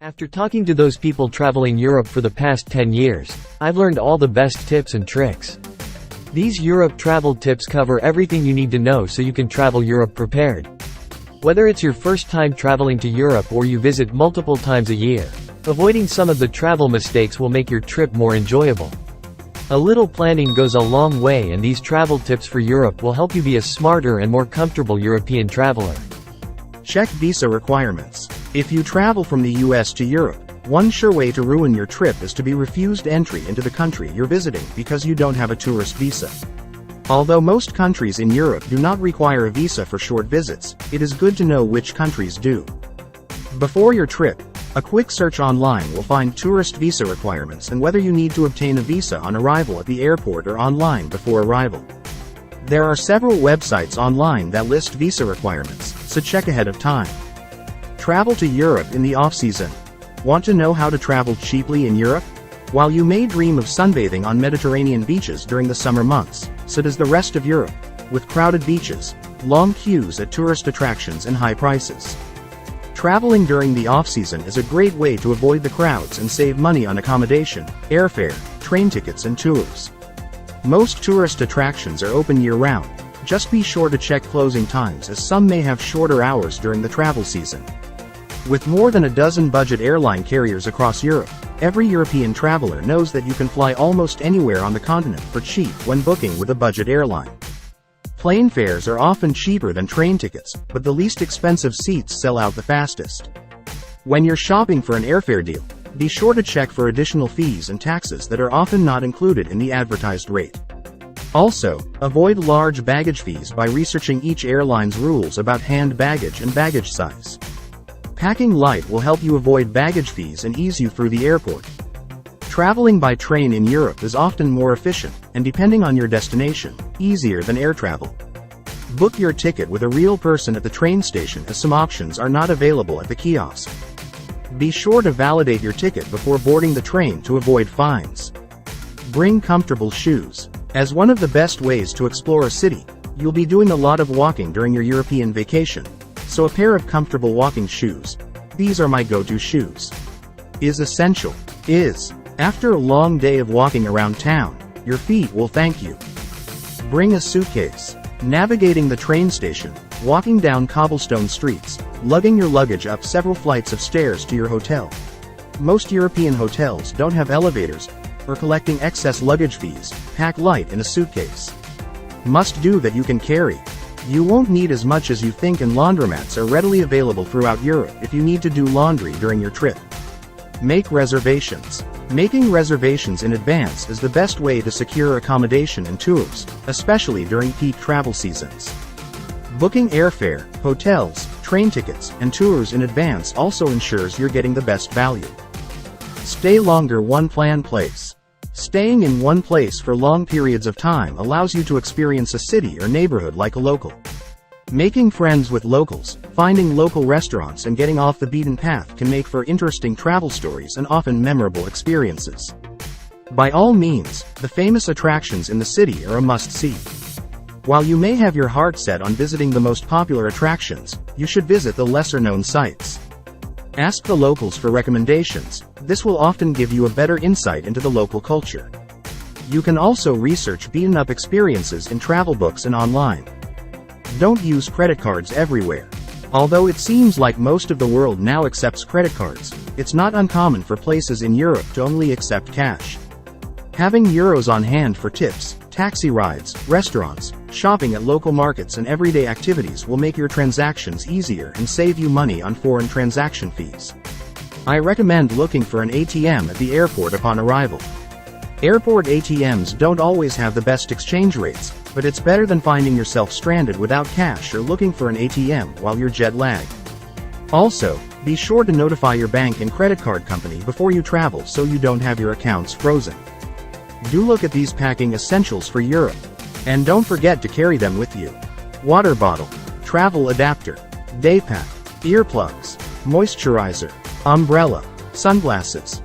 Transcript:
After talking to those people traveling Europe for the past 10 years, I've learned all the best tips and tricks. These Europe travel tips cover everything you need to know so you can travel Europe prepared. Whether it's your first time traveling to Europe or you visit multiple times a year, avoiding some of the travel mistakes will make your trip more enjoyable. A little planning goes a long way, and these travel tips for Europe will help you be a smarter and more comfortable European traveler. Check visa requirements. If you travel from the US to Europe, one sure way to ruin your trip is to be refused entry into the country you're visiting because you don't have a tourist visa. Although most countries in Europe do not require a visa for short visits, it is good to know which countries do. Before your trip, a quick search online will find tourist visa requirements and whether you need to obtain a visa on arrival at the airport or online before arrival. There are several websites online that list visa requirements, so check ahead of time. Travel to Europe in the off-season. Want to know how to travel cheaply in Europe? While you may dream of sunbathing on Mediterranean beaches during the summer months, so does the rest of Europe, with crowded beaches, long queues at tourist attractions and high prices. Traveling during the off-season is a great way to avoid the crowds and save money on accommodation, airfare, train tickets and tours. Most tourist attractions are open year-round. Just be sure to check closing times, as some may have shorter hours during the travel season. With more than a dozen budget airline carriers across Europe, every European traveler knows that you can fly almost anywhere on the continent for cheap when booking with a budget airline. Plane fares are often cheaper than train tickets, but the least expensive seats sell out the fastest. When you're shopping for an airfare deal, be sure to check for additional fees and taxes that are often not included in the advertised rate. Also, avoid large baggage fees by researching each airline's rules about hand baggage and baggage size. Packing light will help you avoid baggage fees and ease you through the airport. Traveling by train in Europe is often more efficient, and depending on your destination, easier than air travel. Book your ticket with a real person at the train station, as some options are not available at the kiosk. Be sure to validate your ticket before boarding the train to avoid fines. Bring comfortable shoes. As one of the best ways to explore a city, you'll be doing a lot of walking during your European vacation, so a pair of comfortable walking shoes, these are my go-to shoes, is essential. After a long day of walking around town, your feet will thank you. Bring a suitcase. Navigating the train station, walking down cobblestone streets, lugging your luggage up several flights of stairs to your hotel. Most European hotels don't have elevators, or collecting excess luggage fees. Pack light in a suitcase. Must-do that you can carry. You won't need as much as you think, and laundromats are readily available throughout Europe if you need to do laundry during your trip. Make reservations. Making reservations in advance is the best way to secure accommodation and tours, especially during peak travel seasons. Booking airfare, hotels, train tickets, and tours in advance also ensures you're getting the best value. Stay longer. One plan place. Staying in one place for long periods of time allows you to experience a city or neighborhood like a local. Making friends with locals, finding local restaurants and getting off the beaten path can make for interesting travel stories and often memorable experiences. By all means, the famous attractions in the city are a must-see. While you may have your heart set on visiting the most popular attractions, you should visit the lesser-known sites. Ask the locals for recommendations. This will often give you a better insight into the local culture. You can also research beaten-up experiences in travel books and online. Don't use credit cards everywhere. Although it seems like most of the world now accepts credit cards, it's not uncommon for places in Europe to only accept cash. Having euros on hand for tips, taxi rides, restaurants, shopping at local markets and everyday activities will make your transactions easier and save you money on foreign transaction fees. I recommend looking for an ATM at the airport upon arrival. Airport ATMs don't always have the best exchange rates, but it's better than finding yourself stranded without cash or looking for an ATM while you're jet-lagged. Also, be sure to notify your bank and credit card company before you travel so you don't have your accounts frozen. Do look at these packing essentials for Europe. And don't forget to carry them with you. Water bottle, travel adapter, day pack, earplugs, moisturizer, umbrella, sunglasses,